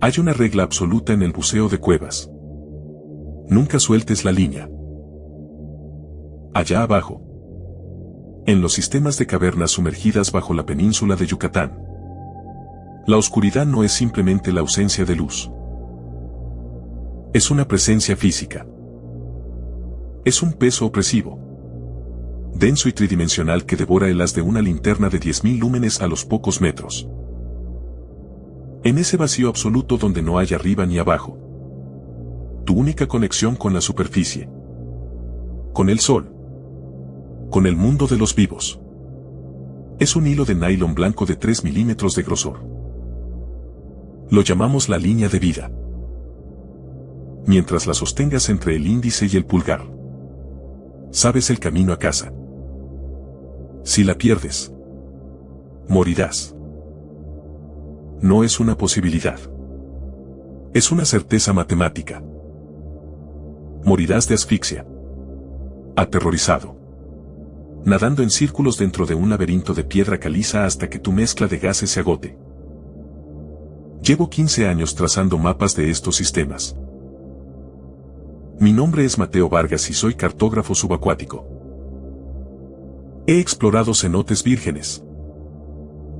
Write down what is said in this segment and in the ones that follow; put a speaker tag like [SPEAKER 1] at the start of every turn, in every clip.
[SPEAKER 1] Hay una regla absoluta en el buceo de cuevas. Nunca sueltes la línea. Allá abajo, en los sistemas de cavernas sumergidas bajo la península de Yucatán, la oscuridad no es simplemente la ausencia de luz. Es una presencia física. Es un peso opresivo, denso y tridimensional que devora el haz de una linterna de 10.000 lúmenes a los pocos metros. En ese vacío absoluto donde no hay arriba ni abajo, tu única conexión con la superficie, con el sol, con el mundo de los vivos, es un hilo de nylon blanco de 3 milímetros de grosor. Lo llamamos la línea de vida. Mientras la sostengas entre el índice y el pulgar, sabes el camino a casa. Si la pierdes, morirás. No es una posibilidad. Es una certeza matemática. Morirás de asfixia. Aterrorizado. Nadando en círculos dentro de un laberinto de piedra caliza hasta que tu mezcla de gases se agote. Llevo 15 años trazando mapas de estos sistemas. Mi nombre es Mateo Vargas y soy cartógrafo subacuático. He explorado cenotes vírgenes.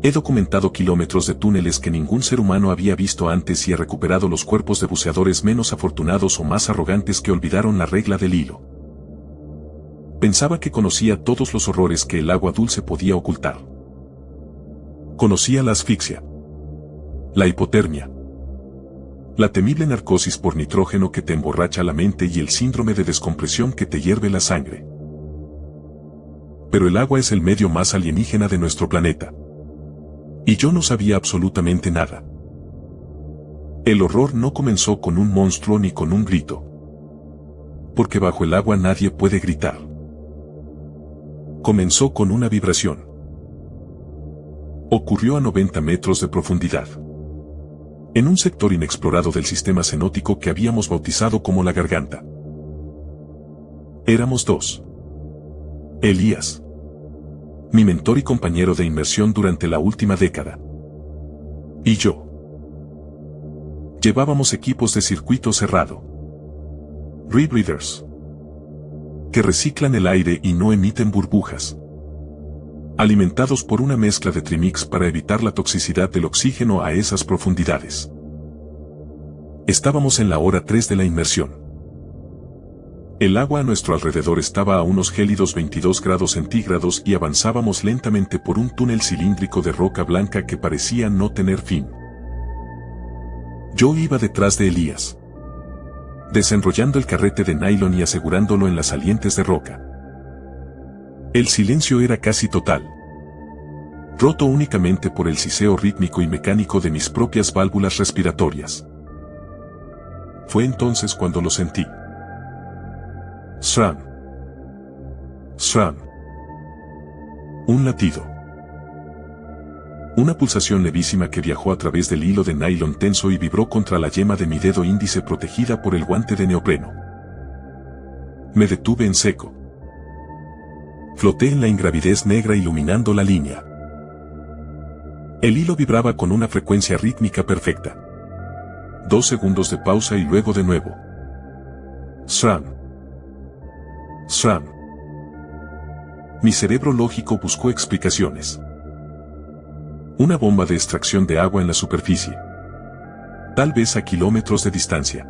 [SPEAKER 1] He documentado kilómetros de túneles que ningún ser humano había visto antes y he recuperado los cuerpos de buceadores menos afortunados o más arrogantes que olvidaron la regla del hilo. Pensaba que conocía todos los horrores que el agua dulce podía ocultar. Conocía la asfixia, la hipotermia, la temible narcosis por nitrógeno que te emborracha la mente y el síndrome de descompresión que te hierve la sangre. Pero el agua es el medio más alienígena de nuestro planeta. Y yo no sabía absolutamente nada. El horror no comenzó con un monstruo ni con un grito. Porque bajo el agua nadie puede gritar. Comenzó con una vibración. Ocurrió a 90 metros de profundidad. En un sector inexplorado del sistema cenótico que habíamos bautizado como la garganta. Éramos dos. Elías, mi mentor y compañero de inmersión durante la última década, y yo. Llevábamos equipos de circuito cerrado, rebreathers, que reciclan el aire y no emiten burbujas, alimentados por una mezcla de trimix para evitar la toxicidad del oxígeno a esas profundidades. Estábamos en la hora 3 de la inmersión. El agua a nuestro alrededor estaba a unos gélidos 22 grados centígrados y avanzábamos lentamente por un túnel cilíndrico de roca blanca que parecía no tener fin. Yo iba detrás de Elías, desenrollando el carrete de nylon y asegurándolo en las salientes de roca. El silencio era casi total, roto únicamente por el siseo rítmico y mecánico de mis propias válvulas respiratorias. Fue entonces cuando lo sentí. Sram. Sram. Un latido. Una pulsación levísima que viajó a través del hilo de nylon tenso y vibró contra la yema de mi dedo índice protegida por el guante de neopreno. Me detuve en seco. Floté en la ingravidez negra iluminando la línea. El hilo vibraba con una frecuencia rítmica perfecta. 2 segundos de pausa y luego de nuevo. Sram. Sram. Mi cerebro lógico buscó explicaciones. Una bomba de extracción de agua en la superficie. Tal vez a kilómetros de distancia.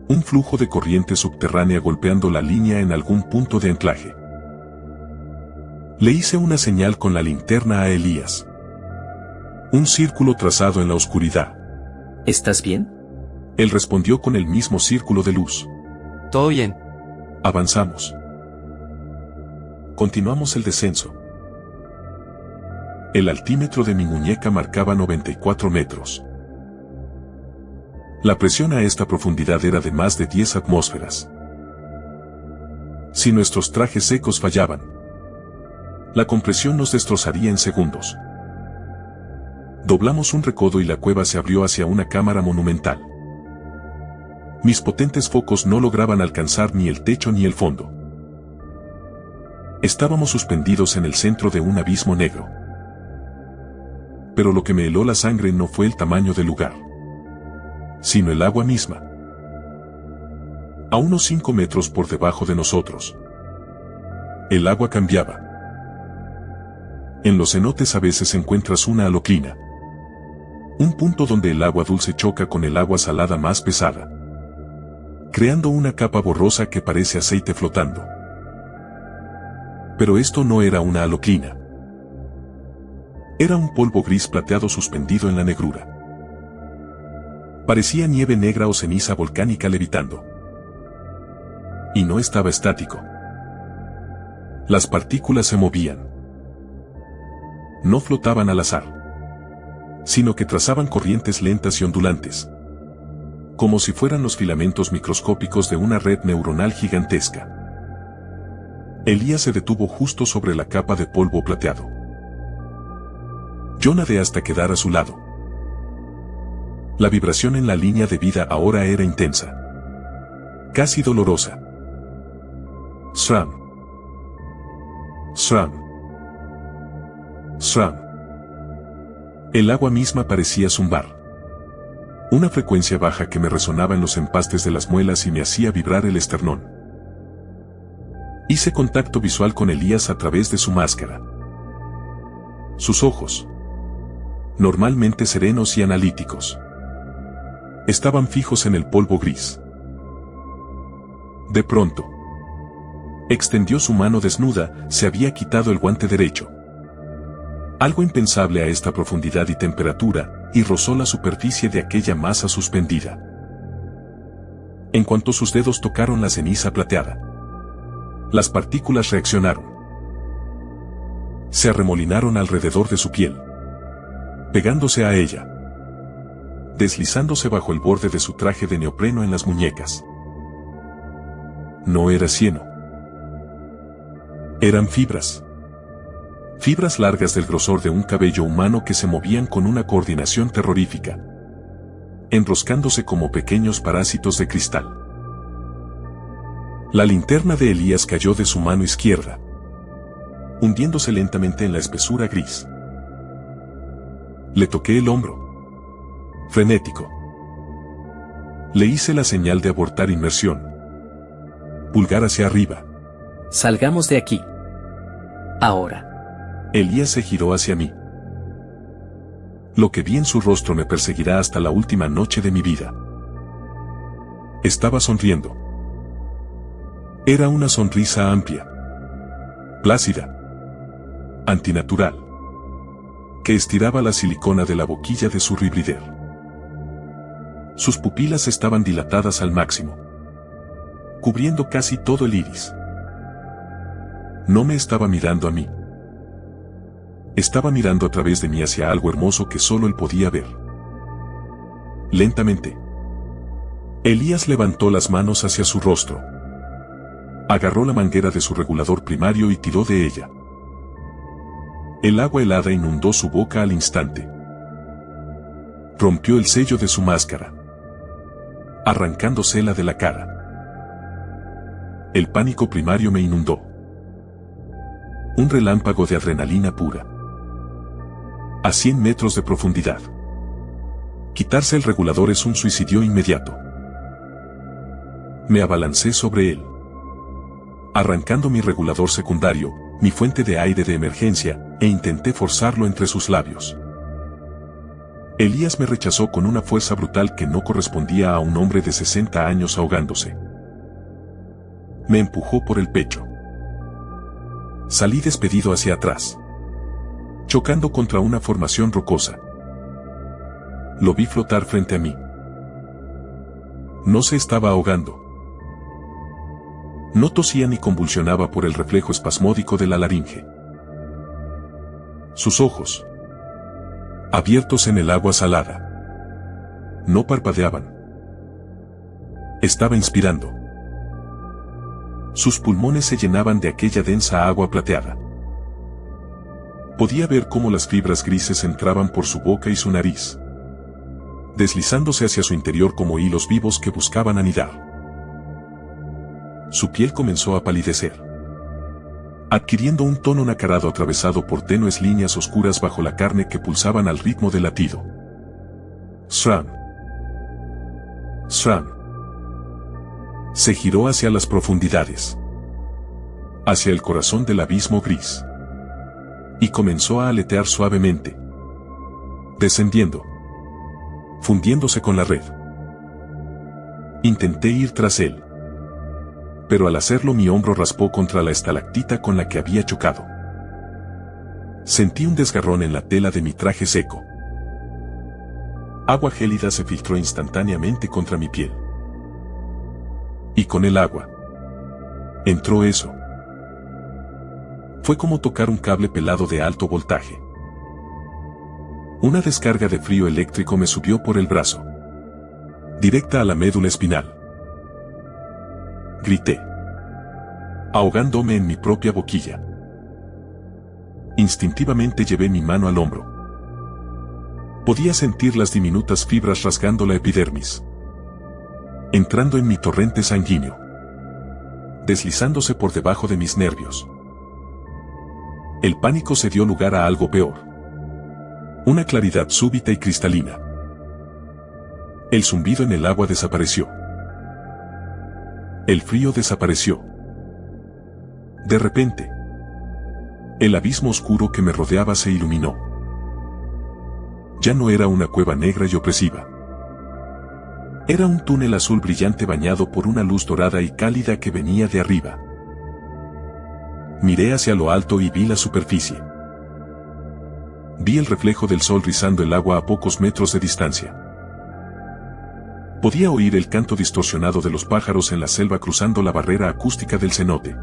[SPEAKER 1] Un flujo de corriente subterránea golpeando la línea en algún punto de anclaje. Le hice una señal con la linterna a Elías. Un círculo trazado en la oscuridad.
[SPEAKER 2] ¿Estás bien?
[SPEAKER 1] Él respondió con el mismo círculo de luz.
[SPEAKER 2] Todo bien.
[SPEAKER 1] Avanzamos. Continuamos el descenso. El altímetro de mi muñeca marcaba 94 metros. La presión a esta profundidad era de más de 10 atmósferas. Si nuestros trajes secos fallaban, la compresión nos destrozaría en segundos. Doblamos un recodo y la cueva se abrió hacia una cámara monumental. Mis potentes focos no lograban alcanzar ni el techo ni el fondo. Estábamos suspendidos en el centro de un abismo negro. Pero lo que me heló la sangre no fue el tamaño del lugar, sino el agua misma. A unos 5 metros por debajo de nosotros, el agua cambiaba. En los cenotes a veces encuentras una alocrina, un punto donde el agua dulce choca con el agua salada más pesada, creando una capa borrosa que parece aceite flotando. Pero esto no era una alocrina. Era un polvo gris plateado suspendido en la negrura. Parecía nieve negra o ceniza volcánica levitando. Y no estaba estático. Las partículas se movían. No flotaban al azar, sino que trazaban corrientes lentas y ondulantes, como si fueran los filamentos microscópicos de una red neuronal gigantesca. Elías se detuvo justo sobre la capa de polvo plateado. Yo nadé hasta quedar a su lado. La vibración en la línea de vida ahora era intensa, casi dolorosa. Sram. Sram. Sram. El agua misma parecía zumbar. Una frecuencia baja que me resonaba en los empastes de las muelas y me hacía vibrar el esternón. Hice contacto visual con Elías a través de su máscara. Sus ojos, normalmente serenos y analíticos, estaban fijos en el polvo gris. De pronto, extendió su mano desnuda, se había quitado el guante derecho. Algo impensable a esta profundidad y temperatura, y rozó la superficie de aquella masa suspendida. En cuanto sus dedos tocaron la ceniza plateada, las partículas reaccionaron. Se arremolinaron alrededor de su piel, pegándose a ella, deslizándose bajo el borde de su traje de neopreno en las muñecas. No era cieno. Eran fibras. Fibras largas del grosor de un cabello humano que se movían con una coordinación terrorífica, enroscándose como pequeños parásitos de cristal. La linterna de Elías cayó de su mano izquierda, hundiéndose lentamente en la espesura gris. Le toqué el hombro. Frenético. Le hice la señal de abortar inmersión. Pulgar hacia arriba.
[SPEAKER 2] Salgamos de aquí. Ahora.
[SPEAKER 1] Elías se giró hacia mí. Lo que vi en su rostro me perseguirá hasta la última noche de mi vida. Estaba sonriendo. Era una sonrisa amplia, plácida, antinatural, que estiraba la silicona de la boquilla de su Ribrider. Sus pupilas estaban dilatadas al máximo, cubriendo casi todo el iris. No me estaba mirando a mí. Estaba mirando a través de mí hacia algo hermoso que solo él podía ver. Lentamente, Elías levantó las manos hacia su rostro. Agarró la manguera de su regulador primario y tiró de ella. El agua helada inundó su boca al instante. Rompió el sello de su máscara, arrancándosela de la cara. El pánico primario me inundó. Un relámpago de adrenalina pura. A 100 metros de profundidad. Quitarse el regulador es un suicidio inmediato. Me abalancé sobre él, arrancando mi regulador secundario, mi fuente de aire de emergencia, e intenté forzarlo entre sus labios. Elías me rechazó con una fuerza brutal que no correspondía a un hombre de 60 años ahogándose. Me empujó por el pecho. Salí despedido hacia atrás, chocando contra una formación rocosa. Lo vi flotar frente a mí. No se estaba ahogando. No tosía ni convulsionaba por el reflejo espasmódico de la laringe. Sus ojos, abiertos en el agua salada, no parpadeaban. Estaba inspirando. Sus pulmones se llenaban de aquella densa agua plateada. Podía ver cómo las fibras grises entraban por su boca y su nariz, deslizándose hacia su interior como hilos vivos que buscaban anidar. Su piel comenzó a palidecer. adquiriendo un tono nacarado atravesado por tenues líneas oscuras bajo la carne que pulsaban al ritmo del latido. Sram. Sram. Se giró hacia las profundidades, hacia el corazón del abismo gris, y comenzó a aletear suavemente, descendiendo, fundiéndose con la red. Intenté ir tras él, pero al hacerlo mi hombro raspó contra la estalactita con la que había chocado. Sentí un desgarrón en la tela de mi traje seco. Agua gélida se filtró instantáneamente contra mi piel. Y con el agua entró eso. Fue como tocar un cable pelado de alto voltaje. Una descarga de frío eléctrico me subió por el brazo, directa a la médula espinal. Grité, ahogándome en mi propia boquilla. Instintivamente llevé mi mano al hombro. Podía sentir las diminutas fibras rasgando la epidermis, entrando en mi torrente sanguíneo, deslizándose por debajo de mis nervios. El pánico se dio lugar a algo peor. Una claridad súbita y cristalina. El zumbido en el agua desapareció. El frío desapareció. De repente, el abismo oscuro que me rodeaba se iluminó. Ya no era una cueva negra y opresiva. Era un túnel azul brillante bañado por una luz dorada y cálida que venía de arriba. Miré hacia lo alto y vi la superficie. Vi el reflejo del sol rizando el agua a pocos metros de distancia. Podía oír el canto distorsionado de los pájaros en la selva cruzando la barrera acústica del cenote.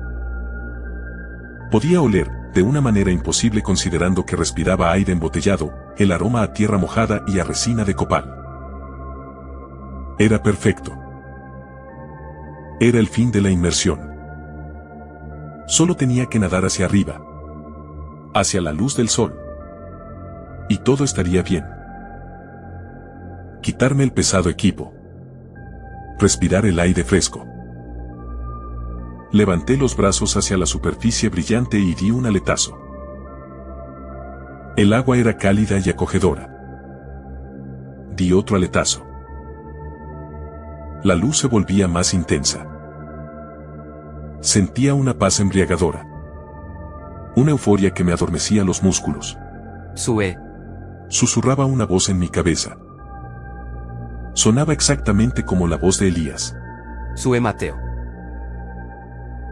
[SPEAKER 1] Podía oler, de una manera imposible considerando que respiraba aire embotellado, el aroma a tierra mojada y a resina de copal. Era perfecto. Era el fin de la inmersión. Solo tenía que nadar hacia arriba, hacia la luz del sol, y todo estaría bien. Quitarme el pesado equipo. Respirar el aire fresco. Levanté los brazos hacia la superficie brillante y di un aletazo. El agua era cálida y acogedora. Di otro aletazo. La luz se volvía más intensa. Sentía una paz embriagadora. Una euforia que me adormecía los músculos.
[SPEAKER 3] Sue.
[SPEAKER 1] Susurraba una voz en mi cabeza. Sonaba exactamente como la voz de Elías.
[SPEAKER 3] Sue Mateo.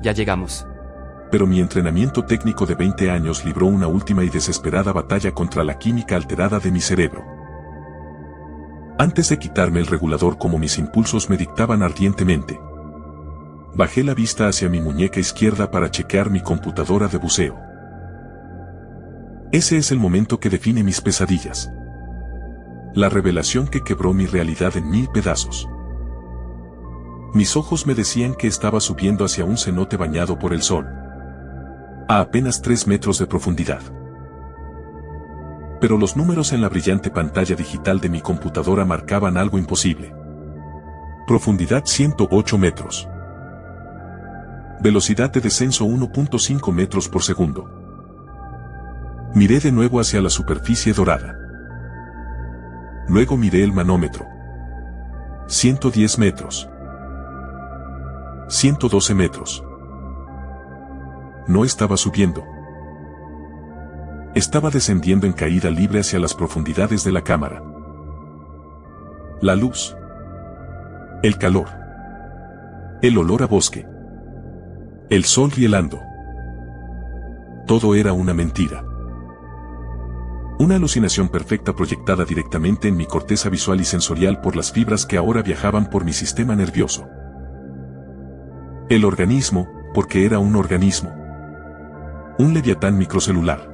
[SPEAKER 3] Ya llegamos.
[SPEAKER 1] Pero mi entrenamiento técnico de 20 años libró una última y desesperada batalla contra la química alterada de mi cerebro. Antes de quitarme el regulador como mis impulsos me dictaban ardientemente, bajé la vista hacia mi muñeca izquierda para chequear mi computadora de buceo. Ese es el momento que define mis pesadillas. La revelación que quebró mi realidad en 1000 pedazos. Mis ojos me decían que estaba subiendo hacia un cenote bañado por el sol, a apenas 3 metros de profundidad. Pero los números en la brillante pantalla digital de mi computadora marcaban algo imposible. Profundidad 108 metros. Velocidad de descenso 1.5 metros por segundo. Miré de nuevo hacia la superficie dorada. Luego miré el manómetro. 110 metros. 112 metros. No estaba subiendo. Estaba descendiendo en caída libre hacia las profundidades de la cámara. La luz. El calor. El olor a bosque. El sol rielando. Todo era una mentira. Una alucinación perfecta proyectada directamente en mi corteza visual y sensorial por las fibras que ahora viajaban por mi sistema nervioso. El organismo, porque era un organismo. Un leviatán microcelular.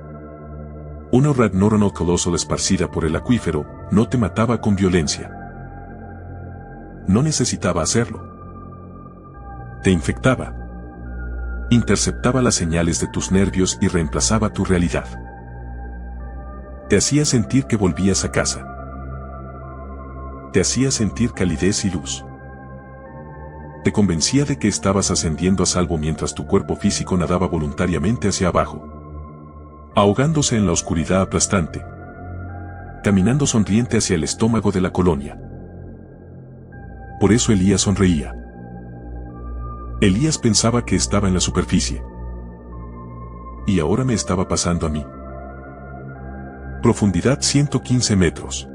[SPEAKER 1] Una red neuronal colosal esparcida por el acuífero, no te mataba con violencia. No necesitaba hacerlo. Te infectaba. Interceptaba las señales de tus nervios y reemplazaba tu realidad. Te hacía sentir que volvías a casa. Te hacía sentir calidez y luz. Te convencía de que estabas ascendiendo a salvo mientras tu cuerpo físico nadaba voluntariamente hacia abajo, ahogándose en la oscuridad aplastante, caminando sonriente hacia el estómago de la colonia. Por eso Elías sonreía. Elías pensaba que estaba en la superficie. Y ahora me estaba pasando a mí. Profundidad 115 metros.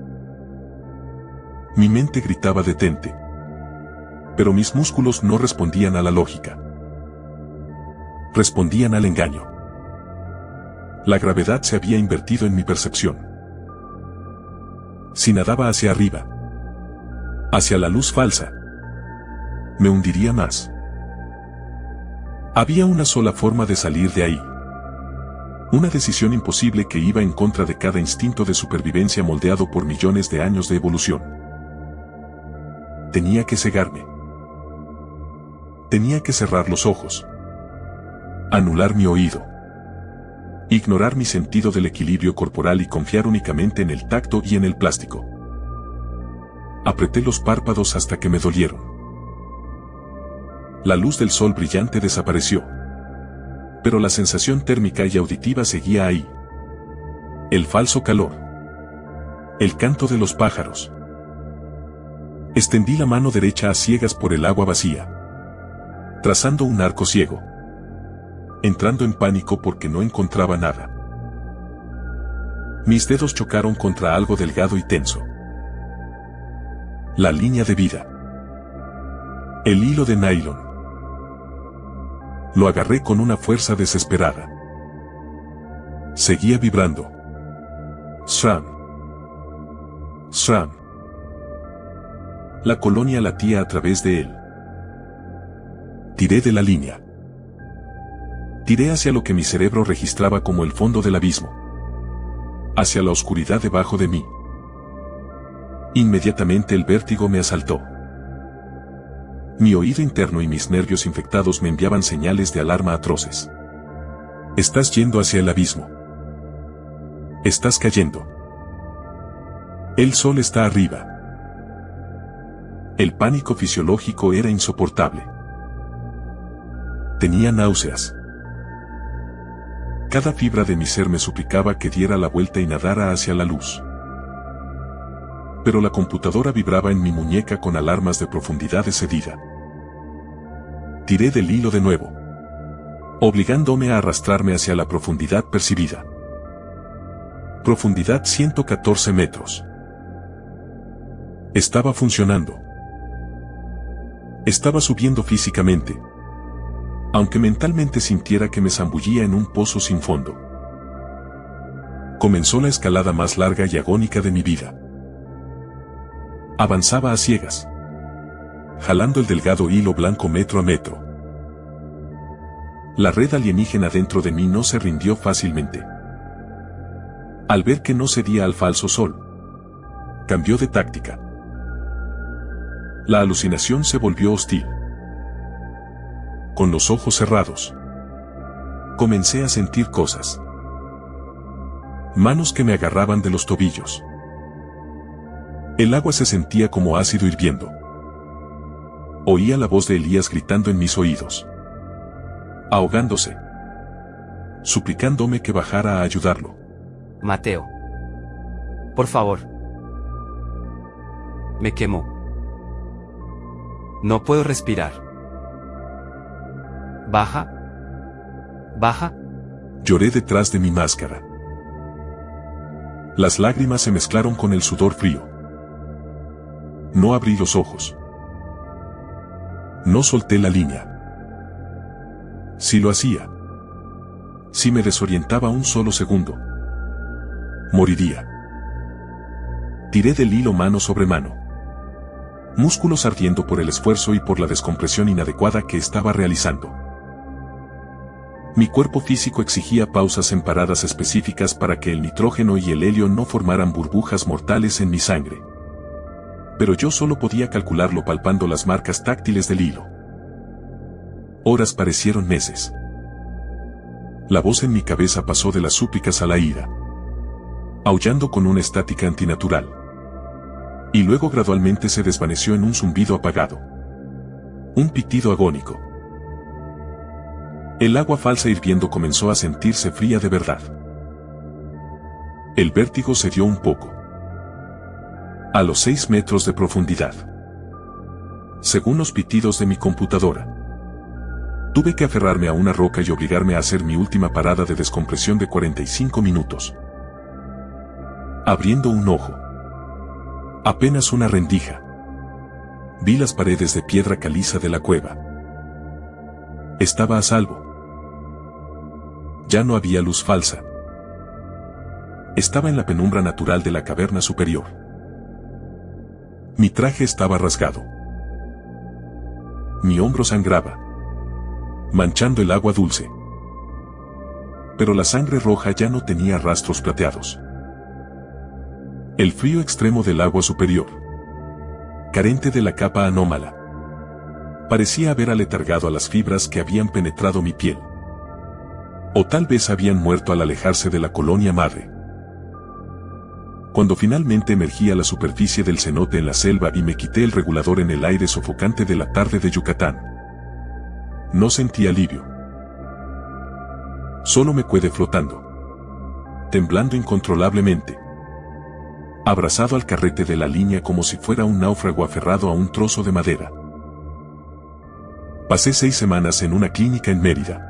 [SPEAKER 1] Mi mente gritaba detente. Pero mis músculos no respondían a la lógica. Respondían al engaño. La gravedad se había invertido en mi percepción. Si nadaba hacia arriba, hacia la luz falsa, me hundiría más. Había una sola forma de salir de ahí. Una decisión imposible que iba en contra de cada instinto de supervivencia moldeado por millones de años de evolución. Tenía que cegarme. Tenía que cerrar los ojos. Anular mi oído. Ignorar mi sentido del equilibrio corporal y confiar únicamente en el tacto y en el plástico. Apreté los párpados hasta que me dolieron. La luz del sol brillante desapareció. Pero la sensación térmica y auditiva seguía ahí. El falso calor. El canto de los pájaros. Extendí la mano derecha a ciegas por el agua vacía, trazando un arco ciego, entrando en pánico porque no encontraba nada. Mis dedos chocaron contra algo delgado y tenso. La línea de vida. El hilo de nylon. Lo agarré con una fuerza desesperada. Seguía vibrando. Sram. Sram. La colonia latía a través de él. Tiré de la línea. Tiré hacia lo que mi cerebro registraba como el fondo del abismo. Hacia la oscuridad debajo de mí. Inmediatamente el vértigo me asaltó. Mi oído interno y mis nervios infectados me enviaban señales de alarma atroces. Estás yendo hacia el abismo. Estás cayendo. El sol está arriba. El pánico fisiológico era insoportable. Tenía náuseas. Cada fibra de mi ser me suplicaba que diera la vuelta y nadara hacia la luz. Pero la computadora vibraba en mi muñeca con alarmas de profundidad excedida. Tiré del hilo de nuevo, obligándome a arrastrarme hacia la profundidad percibida. Profundidad 114 metros. Estaba funcionando. Estaba subiendo físicamente, aunque mentalmente sintiera que me zambullía en un pozo sin fondo. Comenzó la escalada más larga y agónica de mi vida. Avanzaba a ciegas, jalando el delgado hilo blanco metro a metro. La red alienígena dentro de mí no se rindió fácilmente. Al ver que no cedía al falso sol, cambió de táctica. La alucinación se volvió hostil. Con los ojos cerrados, comencé a sentir cosas. Manos que me agarraban de los tobillos. El agua se sentía como ácido hirviendo. Oía la voz de Elías gritando en mis oídos, ahogándose, suplicándome que bajara a ayudarlo.
[SPEAKER 3] Mateo. Por favor. Me quemo. No puedo respirar. Baja. Baja.
[SPEAKER 1] Lloré detrás de mi máscara. Las lágrimas se mezclaron con el sudor frío. No abrí los ojos. No solté la línea. Si lo hacía, si me desorientaba un solo segundo, moriría. Tiré del hilo mano sobre mano. Músculos ardiendo por el esfuerzo y por la descompresión inadecuada que estaba realizando. Mi cuerpo físico exigía pausas en paradas específicas para que el nitrógeno y el helio no formaran burbujas mortales en mi sangre. Pero yo solo podía calcularlo palpando las marcas táctiles del hilo. Horas parecieron meses. La voz en mi cabeza pasó de las súplicas a la ira, aullando con una estática antinatural. Y luego gradualmente se desvaneció en un zumbido apagado. Un pitido agónico. El agua falsa hirviendo comenzó a sentirse fría de verdad. El vértigo se dio un poco. A los 6 metros de profundidad. Según los pitidos de mi computadora. Tuve que aferrarme a una roca y obligarme a hacer mi última parada de descompresión de 45 minutos. Abriendo un ojo. Apenas una rendija. Vi las paredes de piedra caliza de la cueva. Estaba a salvo. Ya no había luz falsa. Estaba en la penumbra natural de la caverna superior. Mi traje estaba rasgado. Mi hombro sangraba, manchando el agua dulce. Pero la sangre roja ya no tenía rastros plateados. El frío extremo del agua superior, carente de la capa anómala, parecía haber aletargado a las fibras que habían penetrado mi piel. O tal vez habían muerto al alejarse de la colonia madre. Cuando finalmente emergí a la superficie del cenote en la selva y me quité el regulador en el aire sofocante de la tarde de Yucatán, no sentí alivio. Solo me quedé flotando, temblando incontrolablemente, abrazado al carrete de la línea como si fuera un náufrago aferrado a un trozo de madera. Pasé 6 semanas en una clínica en Mérida.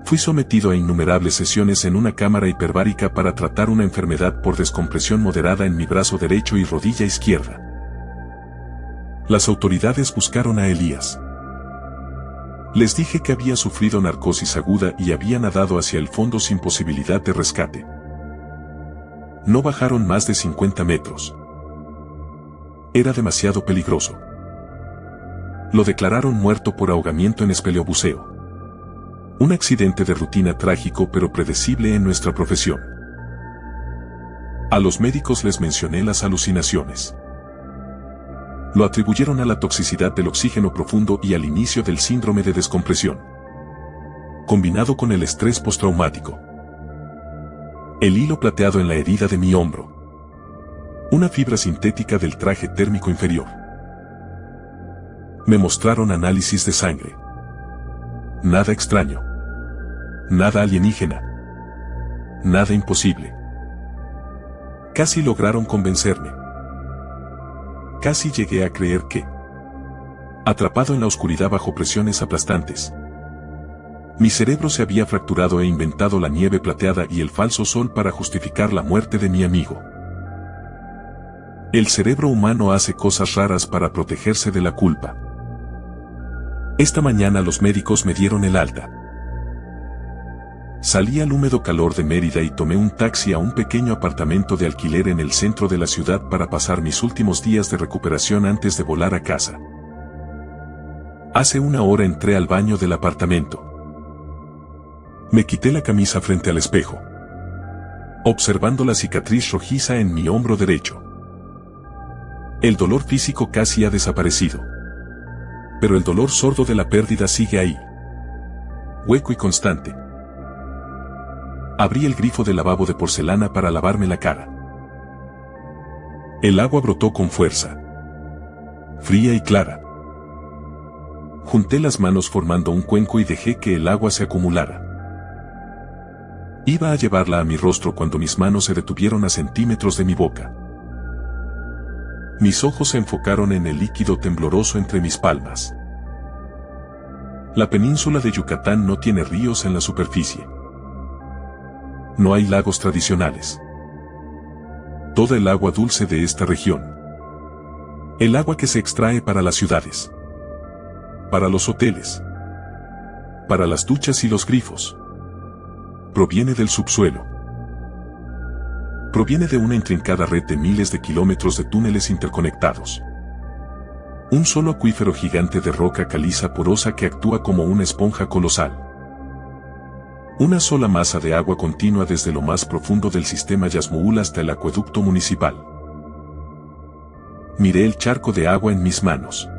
[SPEAKER 1] Fui sometido a innumerables sesiones en una cámara hiperbárica para tratar una enfermedad por descompresión moderada en mi brazo derecho y rodilla izquierda. Las autoridades buscaron a Elías. Les dije que había sufrido narcosis aguda y había nadado hacia el fondo sin posibilidad de rescate. No bajaron más de 50 metros. Era demasiado peligroso. Lo declararon muerto por ahogamiento en espeleobuceo. Un accidente de rutina trágico pero predecible en nuestra profesión. A los médicos les mencioné las alucinaciones. Lo atribuyeron a la toxicidad del oxígeno profundo y al inicio del síndrome de descompresión, combinado con el estrés postraumático. El hilo plateado en la herida de mi hombro. Una fibra sintética del traje térmico inferior. Me mostraron análisis de sangre. Nada extraño. Nada alienígena. Nada imposible. Casi lograron convencerme. Casi llegué a creer que, atrapado en la oscuridad bajo presiones aplastantes, mi cerebro se había fracturado e inventado la nieve plateada y el falso sol para justificar la muerte de mi amigo. El cerebro humano hace cosas raras para protegerse de la culpa. Esta mañana los médicos me dieron el alta. Salí al húmedo calor de Mérida y tomé un taxi a un pequeño apartamento de alquiler en el centro de la ciudad para pasar mis últimos días de recuperación antes de volar a casa. Hace 1 hora entré al baño del apartamento. Me quité la camisa frente al espejo, observando la cicatriz rojiza en mi hombro derecho. El dolor físico casi ha desaparecido, pero el dolor sordo de la pérdida sigue ahí, hueco y constante. Abrí el grifo del lavabo de porcelana para lavarme la cara. El agua brotó con fuerza, fría y clara. Junté las manos formando un cuenco y dejé que el agua se acumulara. Iba a llevarla a mi rostro cuando mis manos se detuvieron a centímetros de mi boca. Mis ojos se enfocaron en el líquido tembloroso entre mis palmas. La península de Yucatán no tiene ríos en la superficie. No hay lagos tradicionales. Toda el agua dulce de esta región. El agua que se extrae para las ciudades. Para los hoteles. Para las duchas y los grifos. Proviene del subsuelo. Proviene de una intrincada red de miles de kilómetros de túneles interconectados. Un solo acuífero gigante de roca caliza porosa que actúa como una esponja colosal. Una sola masa de agua continua desde lo más profundo del sistema Yazmuul hasta el acueducto municipal. Miré el charco de agua en mis manos.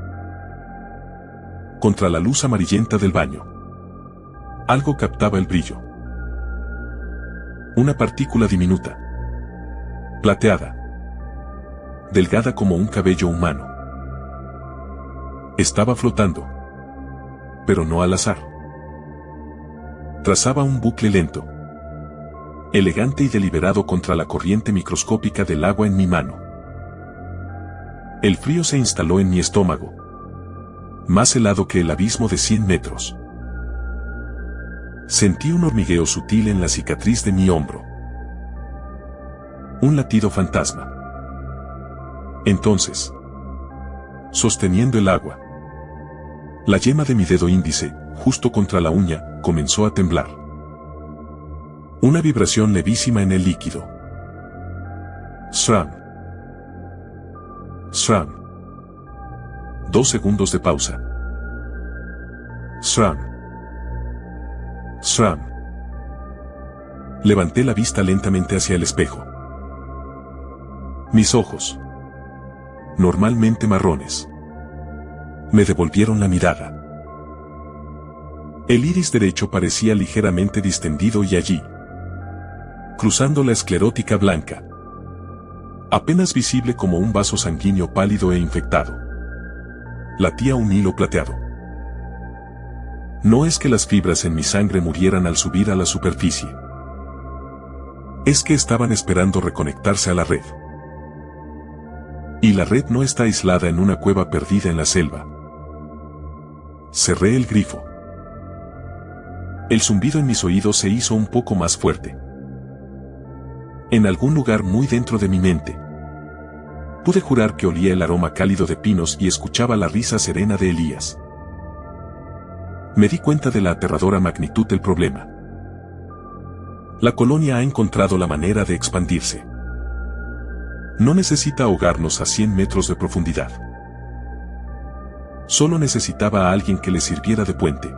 [SPEAKER 1] Contra la luz amarillenta del baño. Algo captaba el brillo. Una partícula diminuta. Plateada. Delgada como un cabello humano. Estaba flotando. Pero no al azar. Trazaba un bucle lento, elegante y deliberado contra la corriente microscópica del agua en mi mano. El frío se instaló en mi estómago, más helado que el abismo de 100 metros. Sentí un hormigueo sutil en la cicatriz de mi hombro. Un latido fantasma. Entonces, sosteniendo el agua, la yema de mi dedo índice, justo contra la uña, comenzó a temblar. Una vibración levísima en el líquido. Sram. Sram. 2 segundos de pausa. Sram. Sram. Levanté la vista lentamente hacia el espejo. Mis ojos, normalmente marrones, me devolvieron la mirada. El iris derecho parecía ligeramente distendido y allí, cruzando la esclerótica blanca, apenas visible como un vaso sanguíneo pálido e infectado, latía un hilo plateado. No es que las fibras en mi sangre murieran al subir a la superficie. Es que estaban esperando reconectarse a la red. Y la red no está aislada en una cueva perdida en la selva. Cerré el grifo. El zumbido en mis oídos se hizo un poco más fuerte. En algún lugar muy dentro de mi mente, pude jurar que olía el aroma cálido de pinos y escuchaba la risa serena de Elías. Me di cuenta de la aterradora magnitud del problema. La colonia ha encontrado la manera de expandirse. No necesita ahogarnos a 100 metros de profundidad. Solo necesitaba a alguien que le sirviera de puente.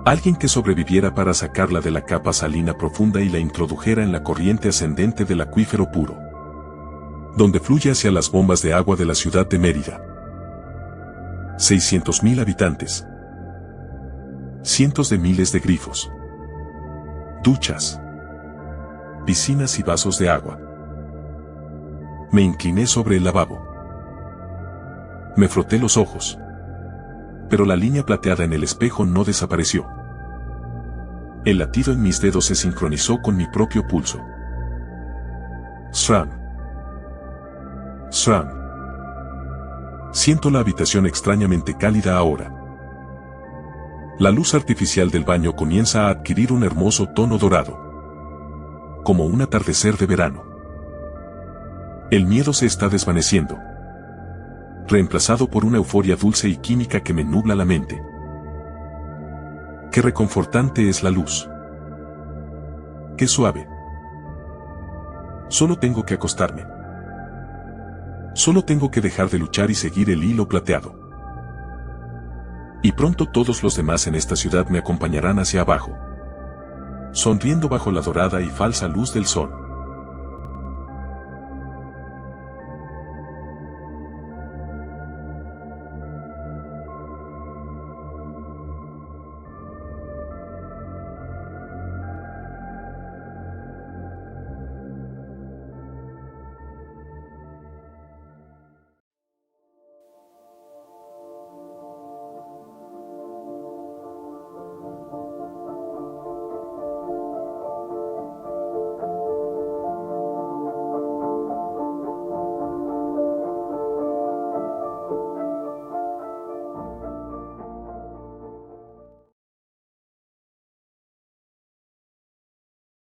[SPEAKER 1] Alguien que sobreviviera para sacarla de la capa salina profunda y la introdujera en la corriente ascendente del acuífero puro, donde fluye hacia las bombas de agua de la ciudad de Mérida. 600.000 habitantes. Cientos de miles de grifos. Duchas. Piscinas y vasos de agua. Me incliné sobre el lavabo. Me froté los ojos. Pero la línea plateada en el espejo no desapareció. El latido en mis dedos se sincronizó con mi propio pulso. Sram. Sram. Siento la habitación extrañamente cálida ahora. La luz artificial del baño comienza a adquirir un hermoso tono dorado, como un atardecer de verano. El miedo se está desvaneciendo, reemplazado por una euforia dulce y química que me nubla la mente. Qué reconfortante es la luz. Qué suave. Solo tengo que acostarme. Solo tengo que dejar de luchar y seguir el hilo plateado. Y pronto todos los demás en esta ciudad me acompañarán hacia abajo, sonriendo bajo la dorada y falsa luz del sol.